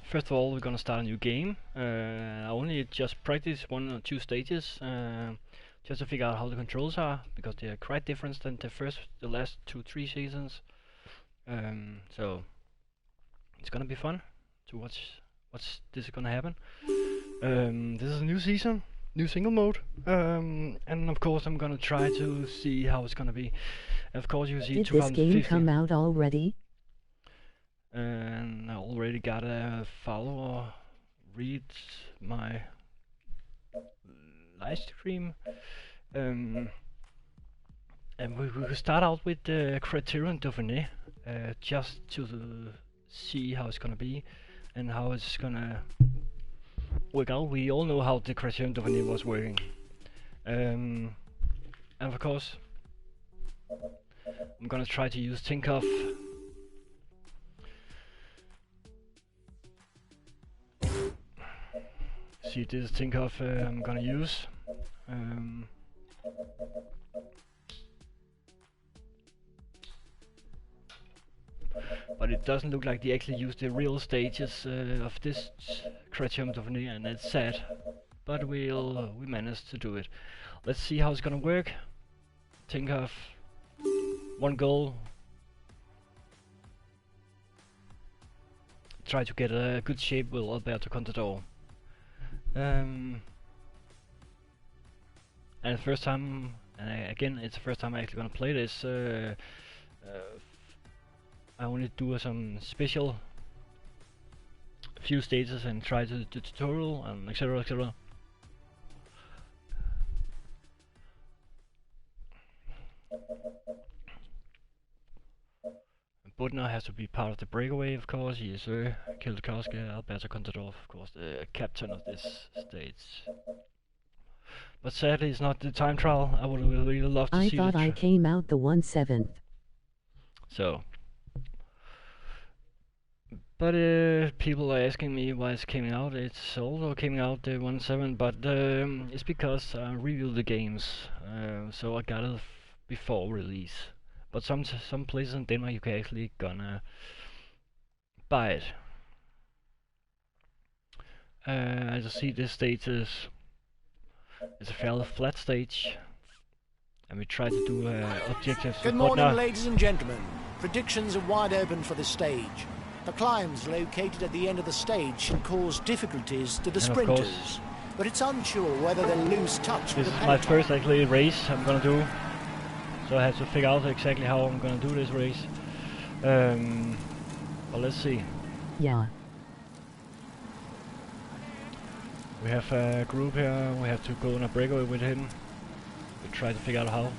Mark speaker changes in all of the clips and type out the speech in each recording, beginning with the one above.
Speaker 1: First of all, we're gonna start a new game. I only just practiced 1 or 2 stages, just to figure out how the controls are, because they are quite different than the last 2-3 seasons. So it's gonna be fun to watch what's this is gonna happen. This is a new season, new single mode, and of course I'm gonna try to see how it's gonna be. Of course, you see
Speaker 2: Did this
Speaker 1: 2050.
Speaker 2: game come out already?
Speaker 1: And I already got a follower read my live stream, and we will start out with the criterion different, just to see how it's gonna be and how it's gonna work out. We all know how the criterion different was working, and of course I'm gonna try to use Tinkoff. See, this is Tinkoff I'm gonna use. But it doesn't look like they actually use the real stages of this criterion different, and that's sad. But we managed to do it. Let's see how it's gonna work. Tinkoff, 1 goal. Try to get a good shape with Alberto Contador. And the first time, again, it's the first time I'm actually gonna play this. I only do some special few stages and try to do tutorial and etc. etc. Budner has to be part of the breakaway, of course. He is Kildekowski, Alberto Contador, of course, the captain of this stage. But sadly, it's not the time trial. I would really love to see.
Speaker 2: I thought I came out the 1/7.
Speaker 1: So, but people are asking me why it's coming out. It's also coming out the 1/7, but it's because I reviewed the games, so I got it before release. But some places in Denmark you can actually gonna buy it. As you see, this stage is a fairly flat stage, and we try to do objectives.
Speaker 3: Good morning, ladies and gentlemen. Predictions are wide open for this stage. The climbs located at the end of the stage should cause difficulties to the sprinters, but it's unsure whether they'll lose touch with the peloton.
Speaker 1: This is my first actually race I'm gonna do. So I have to figure out exactly how I'm gonna do this race. But let's see.
Speaker 2: Yeah.
Speaker 1: We have a group here. We have to go on a breakaway with him. We try to figure out how.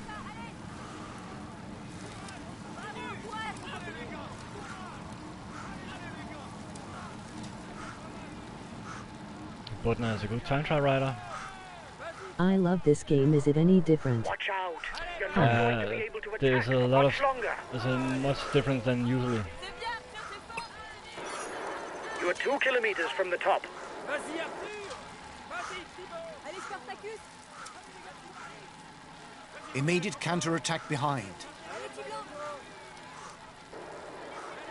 Speaker 1: Budner is a good time trial rider.
Speaker 2: I love this game. Is it any different?
Speaker 4: Watch out! You're not going to be able to
Speaker 1: There's
Speaker 4: attack
Speaker 1: a lot
Speaker 4: much
Speaker 1: of
Speaker 4: longer.
Speaker 1: there's a much different than usually.
Speaker 4: You are 2 kilometers from the top.
Speaker 3: Immediate counter-attack behind.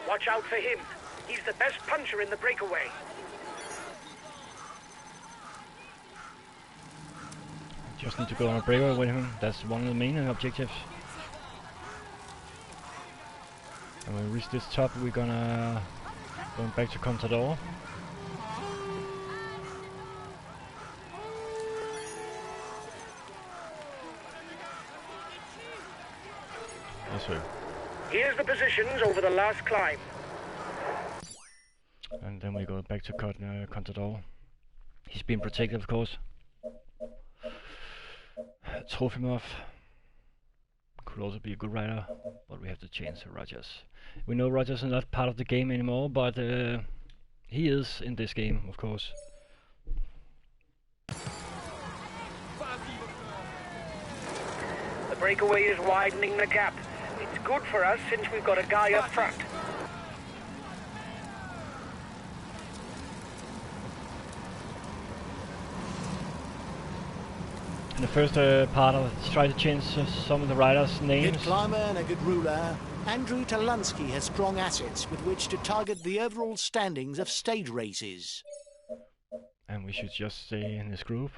Speaker 4: Watch out for him. He's the best puncher in the breakaway.
Speaker 1: Just need to go on a breakaway with him. That's one of the main objectives. And when we reach this top, we're gonna going back to Contador. Yes, sir.
Speaker 4: Here's the positions over the last climb.
Speaker 1: And then we go back to Contador. He's been protected, of course. Trofimov could also be a good rider, but we have to change Rogers. We know Rogers is not part of the game anymore, but he is in this game, of course.
Speaker 4: The breakaway is widening the gap. It's good for us since we've got a guy up front.
Speaker 1: In the first part, I'll try to change some of the riders' names.
Speaker 3: Good climber and a good ruler. Andrew Talansky has strong assets with which to target the overall standings of stage races.
Speaker 1: And we should just stay in this group.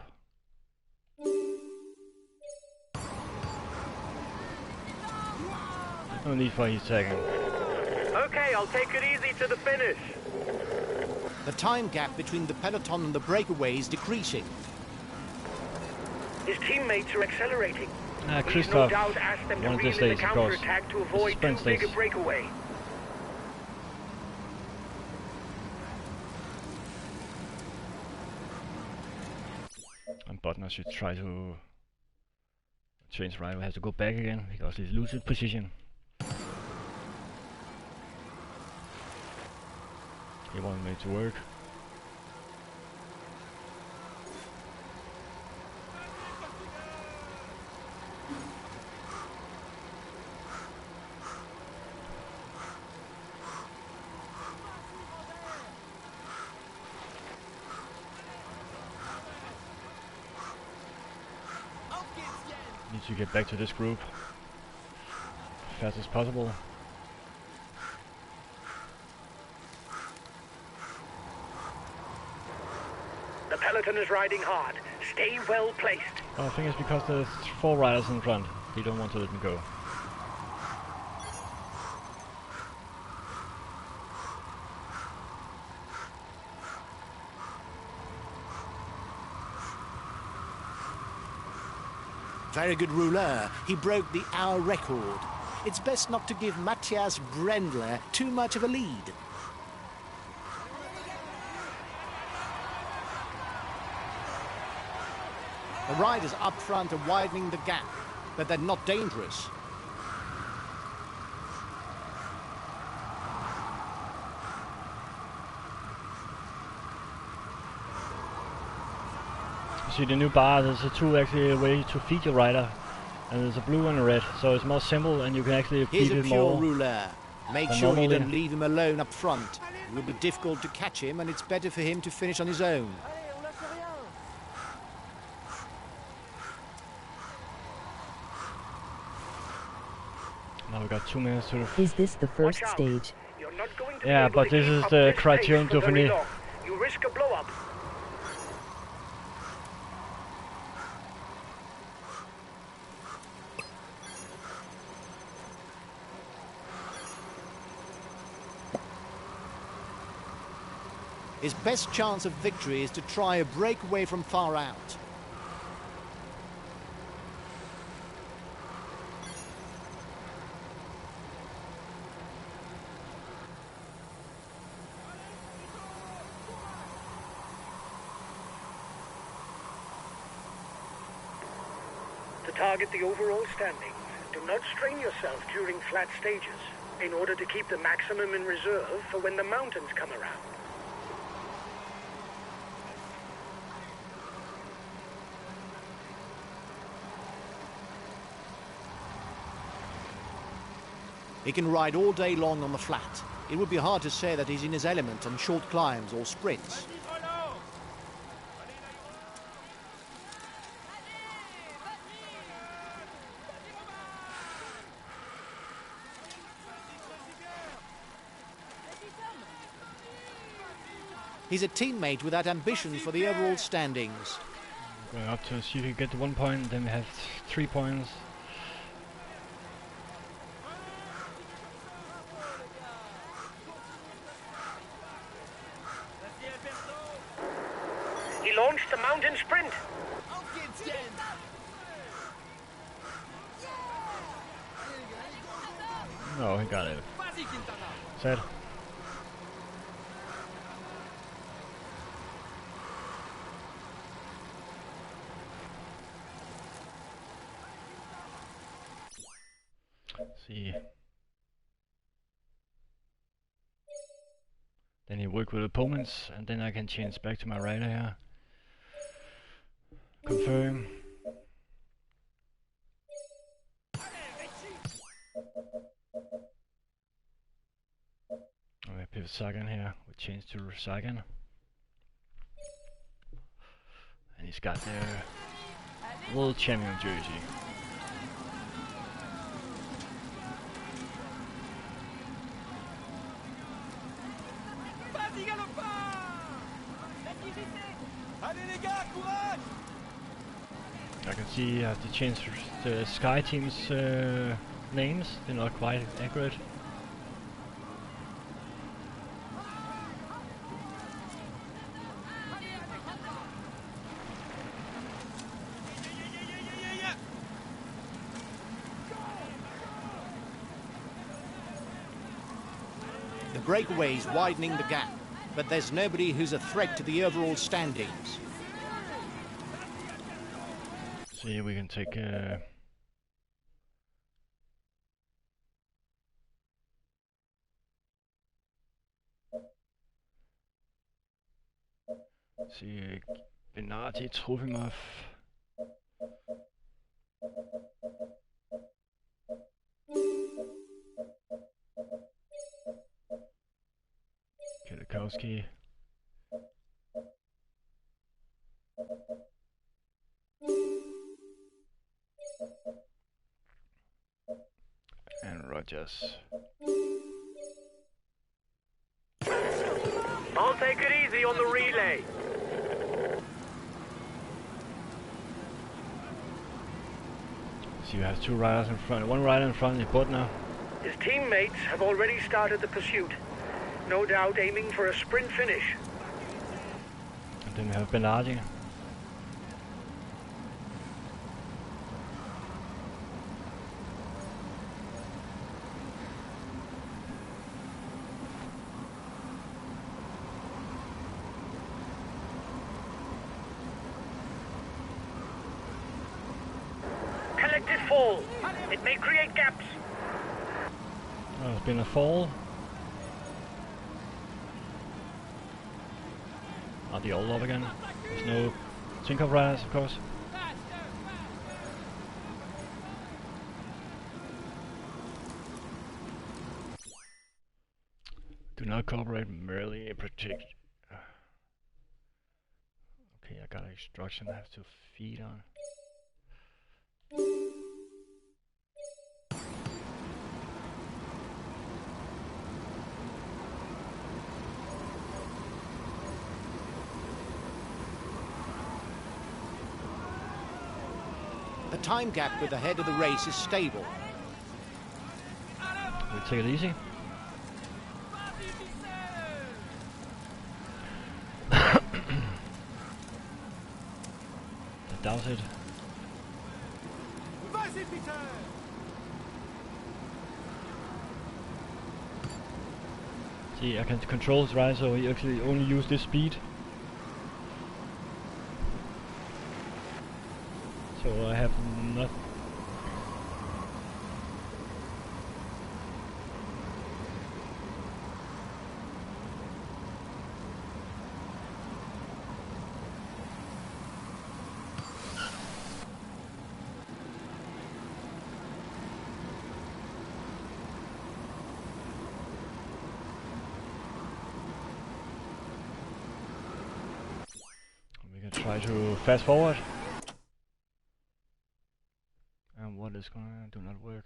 Speaker 1: No need for his second.
Speaker 4: Okay, I'll take it easy to the finish.
Speaker 3: The time gap between the peloton and the breakaway is decreasing.
Speaker 4: His teammates are accelerating. He's no
Speaker 1: Christoph
Speaker 4: doubt asked them to
Speaker 1: wanted
Speaker 4: reel
Speaker 1: this
Speaker 4: in the
Speaker 1: stage, of course.
Speaker 4: counter-attack to avoid too
Speaker 1: Sprint
Speaker 4: big a
Speaker 1: stage.
Speaker 4: breakaway.
Speaker 1: And Butner should try to change right. We have to go back again because he loses position. He won't make it work. Need to get back to this group as fast as possible.
Speaker 4: The peloton is riding hard. Stay well placed.
Speaker 1: Well, I think it's because there's 4 riders in front. They don't want to let me go.
Speaker 3: Very good rouleur. He broke the hour record. It's best not to give Matthias Brendler too much of a lead. The riders up front are widening the gap, but they're not dangerous.
Speaker 1: You see the new bar, there's a two actually way to feed your rider. And there's a blue and a red, so it's more simple and you can actually
Speaker 3: Here's
Speaker 1: feed
Speaker 3: a
Speaker 1: it
Speaker 3: pure
Speaker 1: more.
Speaker 3: rouleur. Make
Speaker 1: than
Speaker 3: sure you
Speaker 1: normally.
Speaker 3: don't leave him alone up front. It will be difficult to catch him, and it's better for him to finish on his own.
Speaker 1: Now we got 2 minutes to...
Speaker 2: Is this the first
Speaker 4: Watch out.
Speaker 2: stage?
Speaker 4: You're not going to
Speaker 1: Yeah,
Speaker 4: be able
Speaker 1: but
Speaker 4: to
Speaker 1: this
Speaker 4: keep
Speaker 1: is
Speaker 4: up
Speaker 1: the
Speaker 4: this
Speaker 1: criterion
Speaker 4: pace for very
Speaker 1: Dauphiné.
Speaker 4: long. You risk a blow-up.
Speaker 3: His best chance of victory is to try a breakaway from far out.
Speaker 4: To target the overall standings, do not strain yourself during flat stages in order to keep the maximum in reserve for when the mountains come around.
Speaker 3: He can ride all day long on the flat. It would be hard to say that he's in his element on short climbs or sprints. He's a teammate without ambition for the overall standings.
Speaker 1: Going up to see if we get 1 point, then we have 3 points.
Speaker 4: He launched the mountain sprint.
Speaker 1: No, he got it. Sad. See. Then he work with opponents, and then I can change back to my rider here. Confirm. We have pivot Sagan here. We change to Sagan. And he's got their World Champion jersey. I can see they changed the Sky team's names. They're not quite accurate.
Speaker 3: The breakaway's widening the gap, but there's nobody who's a threat to the overall standings.
Speaker 1: See if we can take see Benati, Trofimov. Kedakowski. And Rogers.
Speaker 4: I'll take it easy on the relay.
Speaker 1: So you have two riders in front, one rider in front of the boat now.
Speaker 4: His teammates have already started the pursuit, no doubt aiming for a sprint finish.
Speaker 1: And then we have Benardi.
Speaker 4: Collective fall. It may create gaps.
Speaker 1: Oh, there's been a fall. The old love again. There's no sync-up riders, of course. Do not cooperate, merely protect. Okay, I got an instruction I have to feed on.
Speaker 3: The time gap with the head of the race is stable.
Speaker 1: We take it easy. Douse it. See, I can control his ride, so he actually only use this speed. So I have nothing. We can try to fast forward. And what is gonna do not work?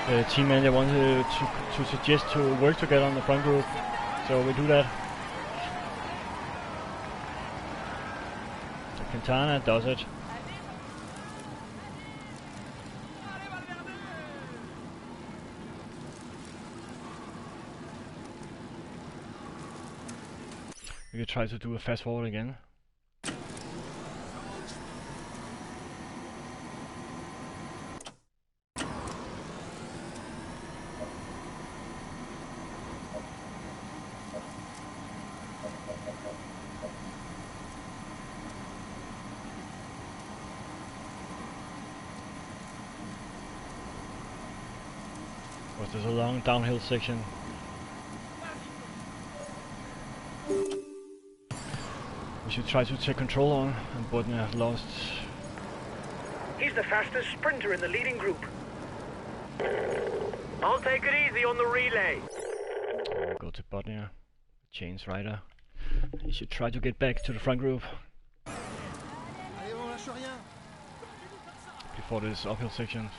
Speaker 1: The team manager wanted to suggest to work together on the front group, so we do that. So Quintana does it. We could try to do a fast forward again. Because there's a long downhill section. We should try to take control on, and Bodnia has lost.
Speaker 4: He's the fastest sprinter in the leading group. I'll take it easy on the relay.
Speaker 1: Go to Bodnia, change rider. He should try to get back to the front group before this uphill section.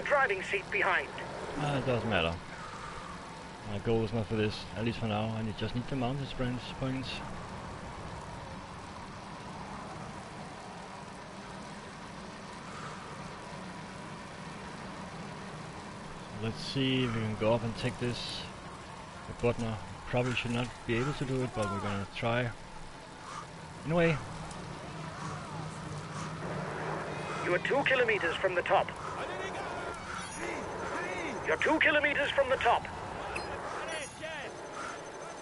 Speaker 4: driving seat behind.
Speaker 1: It doesn't matter. My goal is not for this, at least for now. I just need the mountain sprints points. Let's see if we can go up and take this. The butner probably should not be able to do it, but we're gonna try. Anyway.
Speaker 4: You are 2 kilometers from the top. You're 2 kilometers from the top.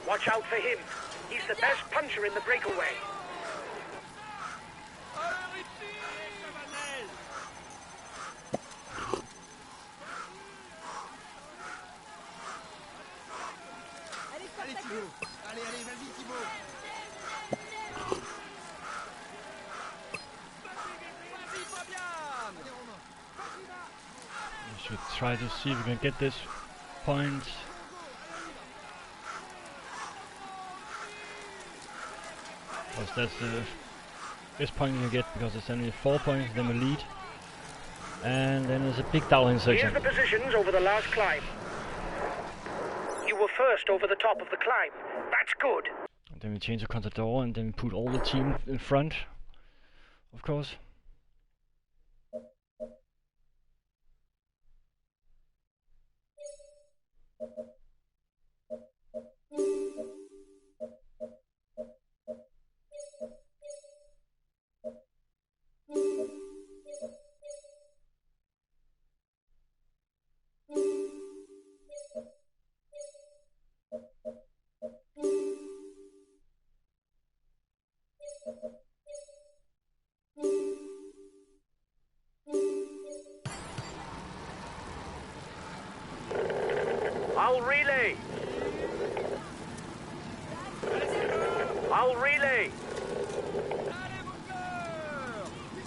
Speaker 4: Watch out for him. He's the best puncher in the breakaway.
Speaker 1: We should try to see if we can get this point. Because that's the best point you can get, because it's only 4 points, then we lead. And then there's a big downhill section.
Speaker 4: Here's the positions over the last climb. You were first over the top of the climb. That's good.
Speaker 1: And then we change the Contador and then we put all the team in front, of course.
Speaker 4: I'll relay. I'll relay.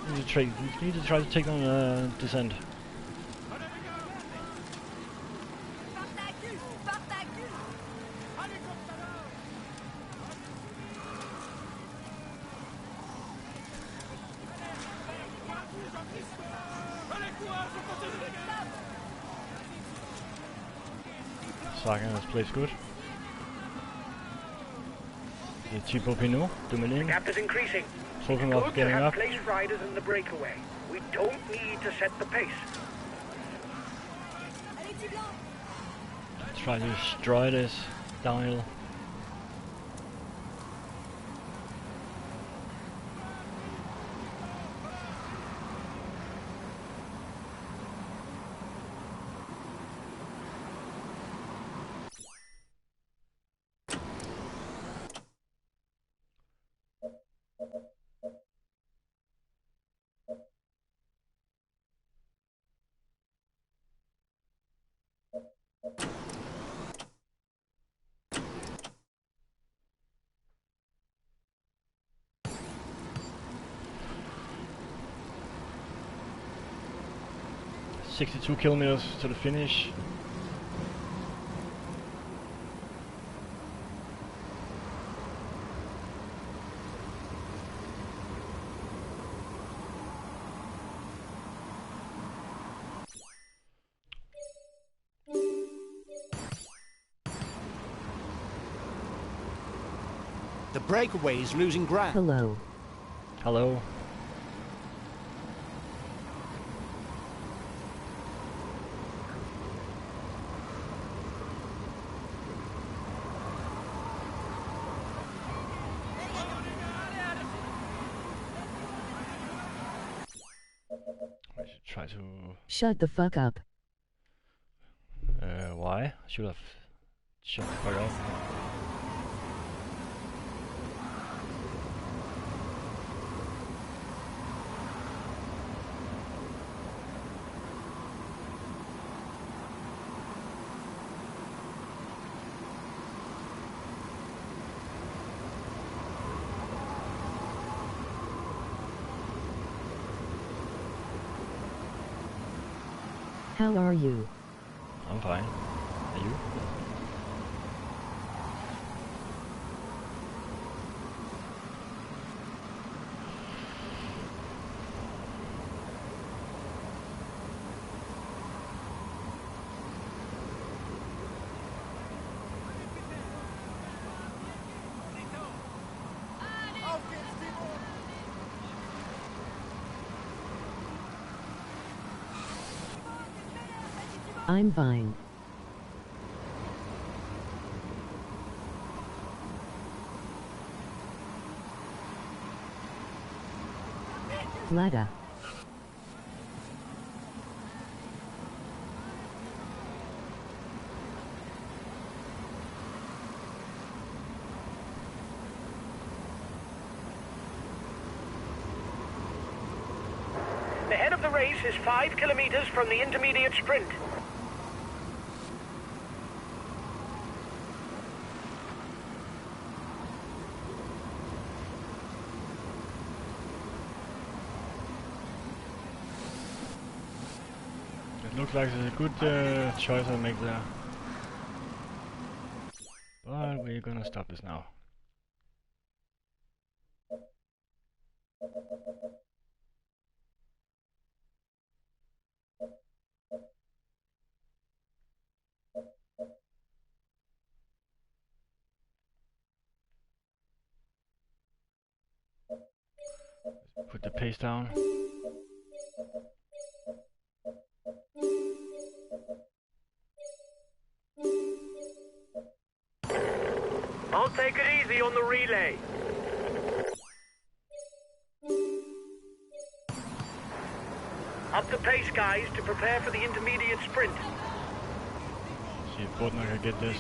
Speaker 1: You need to try to take on descent. Sagan has placed good. The Tipo Pinot,
Speaker 4: The gap is increasing.
Speaker 1: Talking
Speaker 4: Good
Speaker 1: about
Speaker 4: to
Speaker 1: getting
Speaker 4: have
Speaker 1: up.
Speaker 4: place riders in the breakaway. We don't need to set the pace.
Speaker 1: Try to destroy this downhill. "62 kilometers to the finish."
Speaker 3: The breakaway is losing ground.
Speaker 2: Hello.
Speaker 1: Hello. I should try to...
Speaker 2: Shut the fuck up.
Speaker 1: Why? I should have shut the fuck up.
Speaker 2: How are you?
Speaker 1: I'm fine. Are you?
Speaker 2: I'm fine. Ladder.
Speaker 4: The head of the race is 5 kilometers from the intermediate sprint.
Speaker 1: It looks like it's a good choice I make there. But we're gonna stop this now. Put the pace down.
Speaker 4: I'll take it easy on the relay. Up the pace, guys, to prepare for the intermediate sprint.
Speaker 1: See if Bodnar can get this.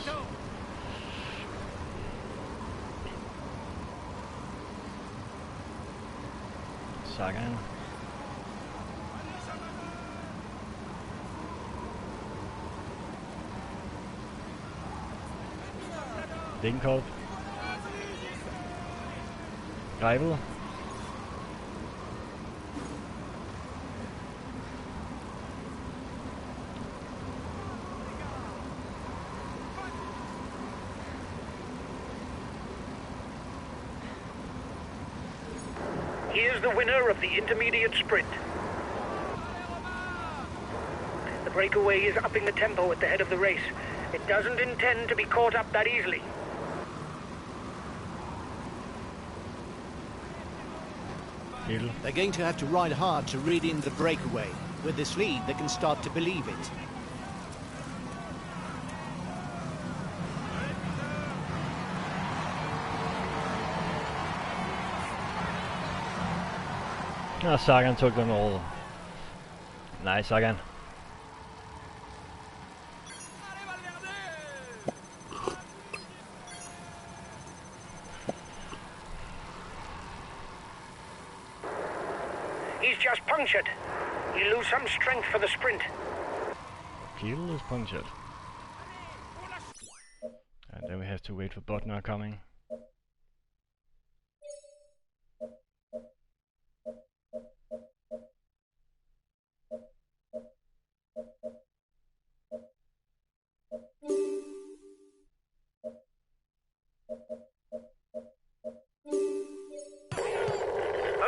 Speaker 1: Sagan. Degenkolb. Greibel.
Speaker 4: Here's the winner of the intermediate sprint. The breakaway is upping the tempo at the head of the race. It doesn't intend to be caught up that easily.
Speaker 3: They're going to have to ride hard to read in the breakaway. With this lead, they can start to believe it.
Speaker 1: Sagan took them all. Nice, Sagan.
Speaker 4: He's just punctured. You lose some strength for the sprint.
Speaker 1: Peel is punctured. And then we have to wait for Bodnar coming.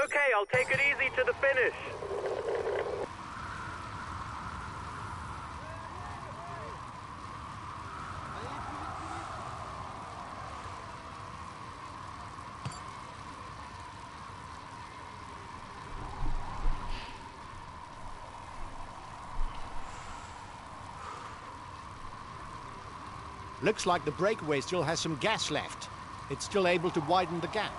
Speaker 4: Okay, I'll take it easy to the finish.
Speaker 3: Looks like the breakaway still has some gas left. It's still able to widen the gap.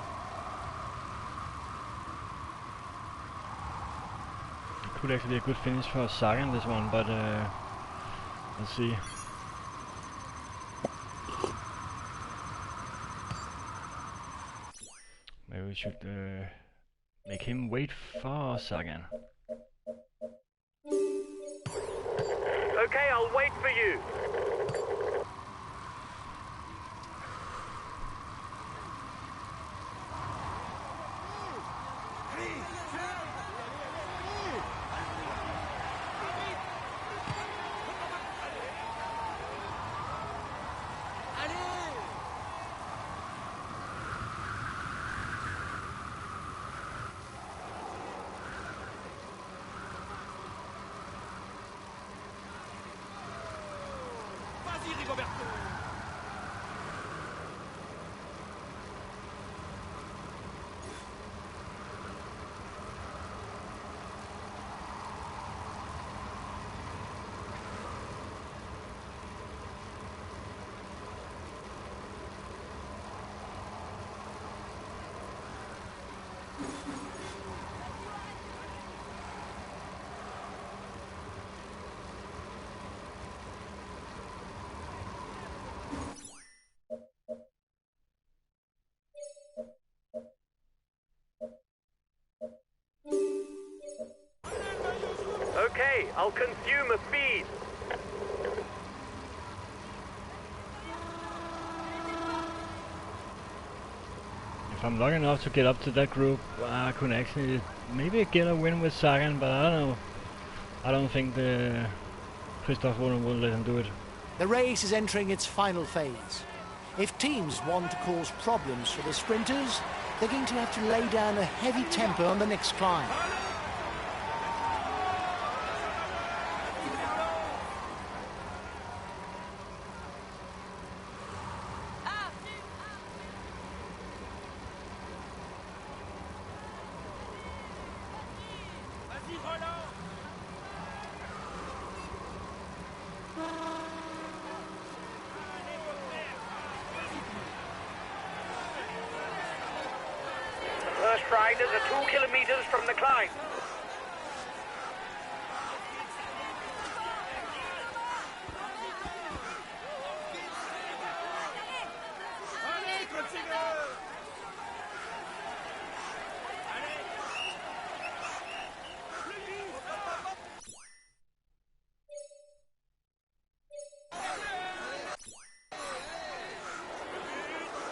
Speaker 1: It could actually be a good finish for Sagan this one, but let's see. Maybe we should make him wait for Sagan.
Speaker 4: Okay, I'll wait for you. I'll consume a feed.
Speaker 1: If I'm lucky enough to get up to that group, I could actually maybe get a win with Sagan, but I don't know. I don't think the Christoph will let him do it.
Speaker 3: The race is entering its final phase. If teams want to cause problems for the sprinters, they're going to have to lay down a heavy tempo on the next climb.
Speaker 4: First riders are 2 kilometers from the climb.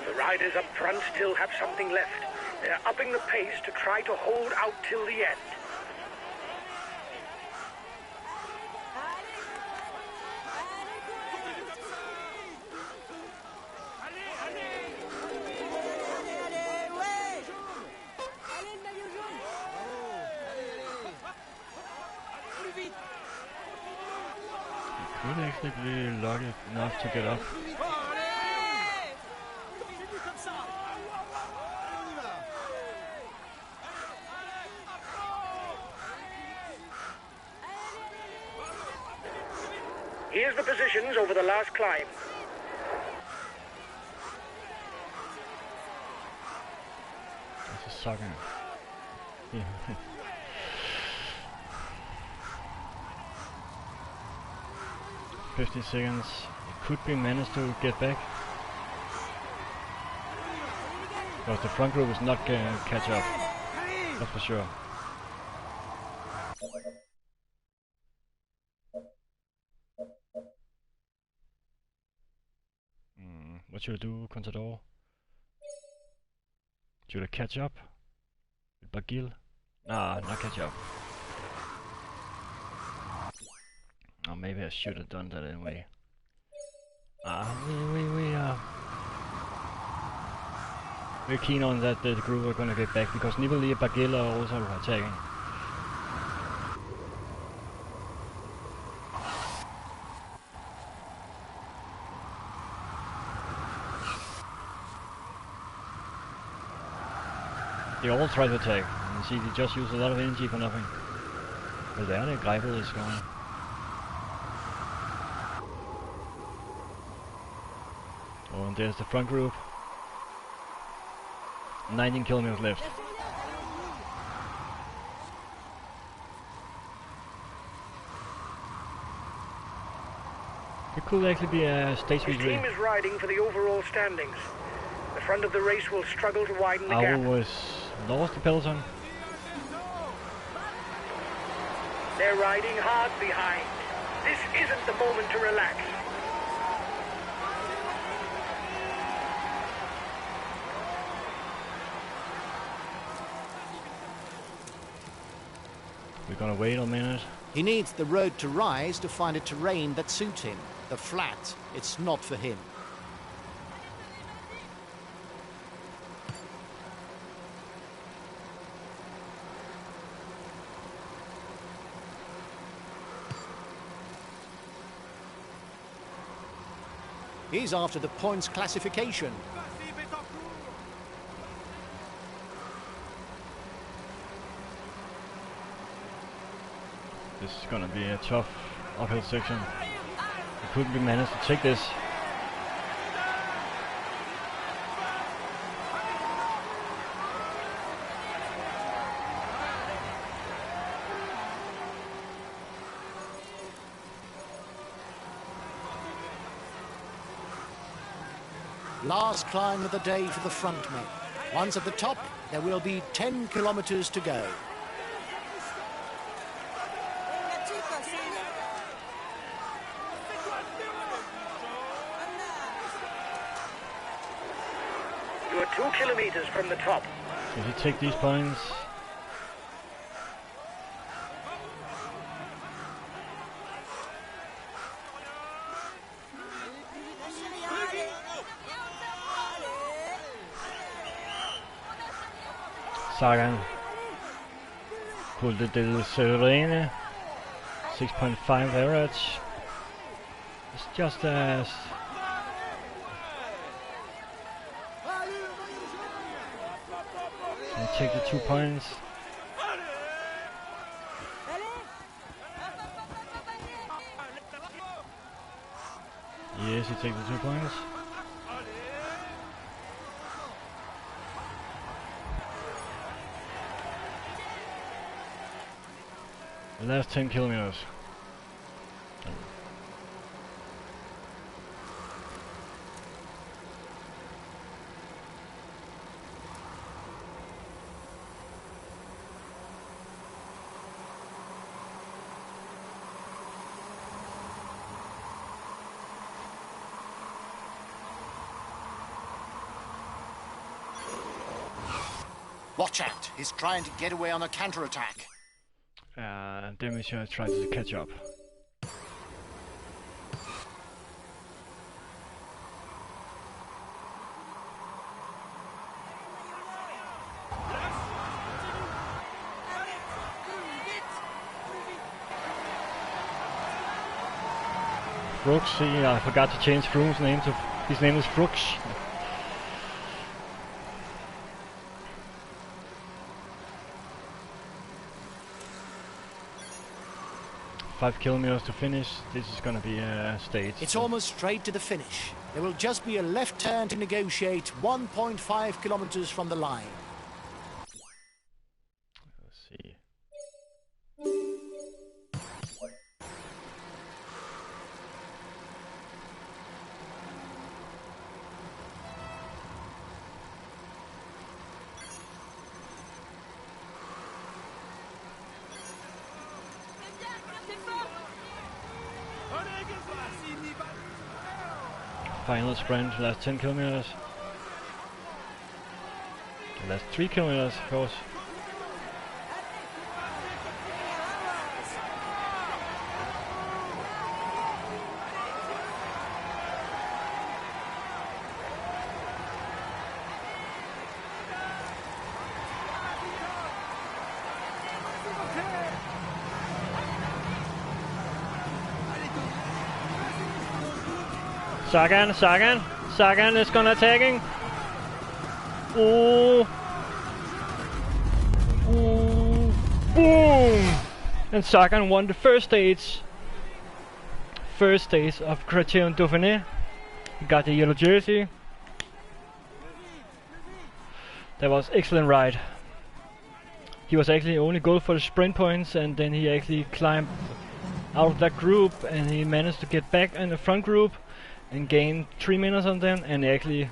Speaker 4: The riders up front still have something left. They're upping the pace to try to hold out till the end.
Speaker 1: Could actually be lucky enough to get up.
Speaker 4: Here's the positions over the last climb.
Speaker 1: That's a sucker. Yeah. 50 seconds. It could be managed to get back. Because the front group is not gonna catch up. That's for sure. What should I do, Contador? Should I catch up? With Bagil? Nah, not catch up. Oh, maybe I should have done that anyway. We're keen on that the group are gonna get back because Nibali and Bagil are also attacking. They all try to attack. You see, they just use a lot of energy for nothing. But there, the Greifel is going. Oh, and there's the front group. 19 kilometers left. It could actually be a stage
Speaker 4: The
Speaker 1: victory.
Speaker 4: team is riding for the overall standings. The front of the race will struggle to widen the gap.
Speaker 1: was lost the peloton.
Speaker 4: They're riding hard behind. This isn't the moment to relax.
Speaker 1: We're gonna wait a minute.
Speaker 3: He needs the road to rise to find a terrain that suits him. The flat, it's not for him. He's after the points classification.
Speaker 1: This is gonna be a tough uphill section. We couldn't be managed to take this.
Speaker 3: Last climb of the day for the front men. Once at the top, there will be 10 kilometers to go.
Speaker 4: over 2 kilometers from the top.
Speaker 1: If you take these points, Sagan pulled it til Serene, 6.5 average. It's just as and take the 2 points. Yes, you take the 2 points. The last 10 kilometers.
Speaker 3: Watch out, he's trying to get away on a counter-attack.
Speaker 1: Danish tries to catch up. Brooks, I forgot to change Froome's name to his name is Brooks. 5 kilometers to finish. This is gonna be a stage.
Speaker 3: It's almost straight to the finish. There will just be a left turn to negotiate 1.5 kilometers from the line.
Speaker 1: Let's see. Final sprint, last 10 kilometers. The last 3 kilometers, of course. Sagan is gonna attacking. Ooh. Ooh. Boom! And Sagan won the first stage. First stage of Criterion Dauphiné. He got the yellow jersey. That was excellent ride. He was actually only goal for the sprint points, and then he actually climbed out of that group and he managed to get back in the front group and gained 3 minutes on them, and actually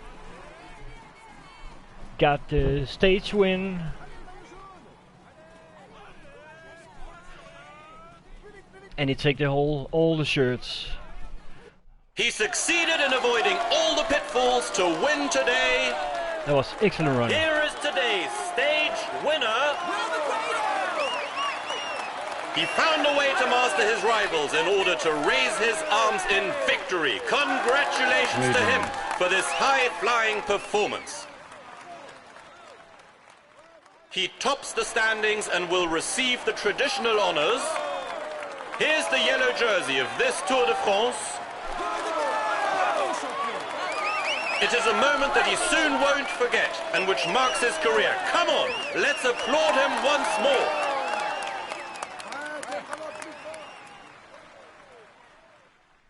Speaker 1: got the stage win. And he take all the shirts.
Speaker 5: He succeeded in avoiding all the pitfalls to win today.
Speaker 1: That was excellent run.
Speaker 5: Here is today's stage winner. He found a way to master his rivals in order to raise his arms in victory. Congratulations to him for this high-flying performance. He tops the standings and will receive the traditional honors. Here's the yellow jersey of this Tour de France. It is a moment that he soon won't forget and which marks his career. Come on, let's applaud him once more.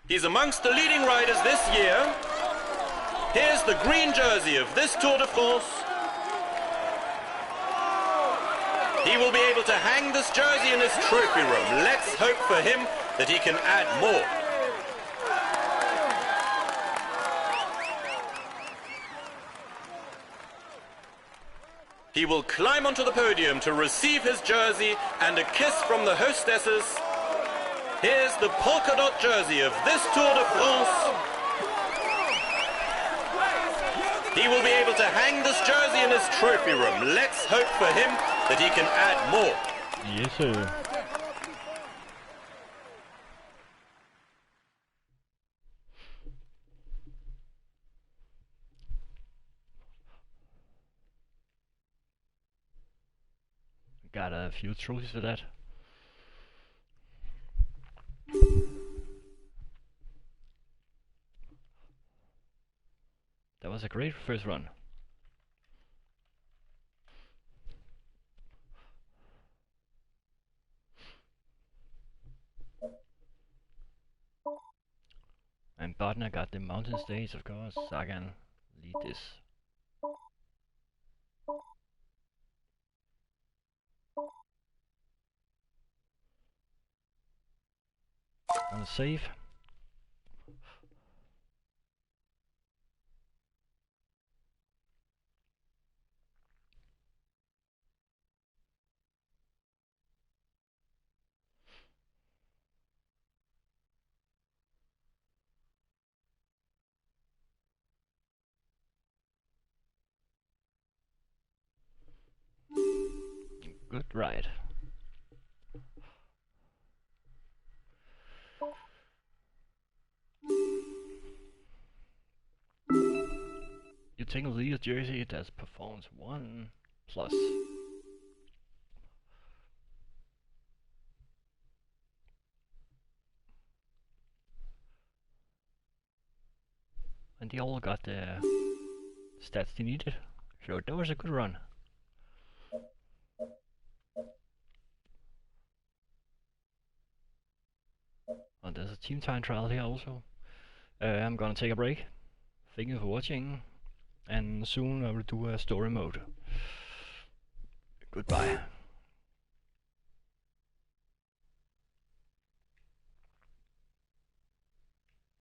Speaker 5: He's amongst the leading riders this year. Here's the green jersey of this Tour de France. He will be able to hang this jersey in his trophy room. Let's hope for him that he can add more. He will climb onto the podium to receive his jersey and a kiss from the hostesses. Here's the polka dot jersey of this Tour de France. He will be able to hang this jersey in his trophy room. Let's hope for him that he can add more.
Speaker 1: Yes, sir. Got a few trophies for that. That was a great first run. And Botner got the mountain stage, of course, so I can lead this. Gonna save. Good ride. You take a leader jersey that's performance 1 plus. And they all got the stats they needed. So that was a good run. And there's a team time trial here also. I'm gonna take a break. Thank you for watching. And soon I will do a story mode. Goodbye.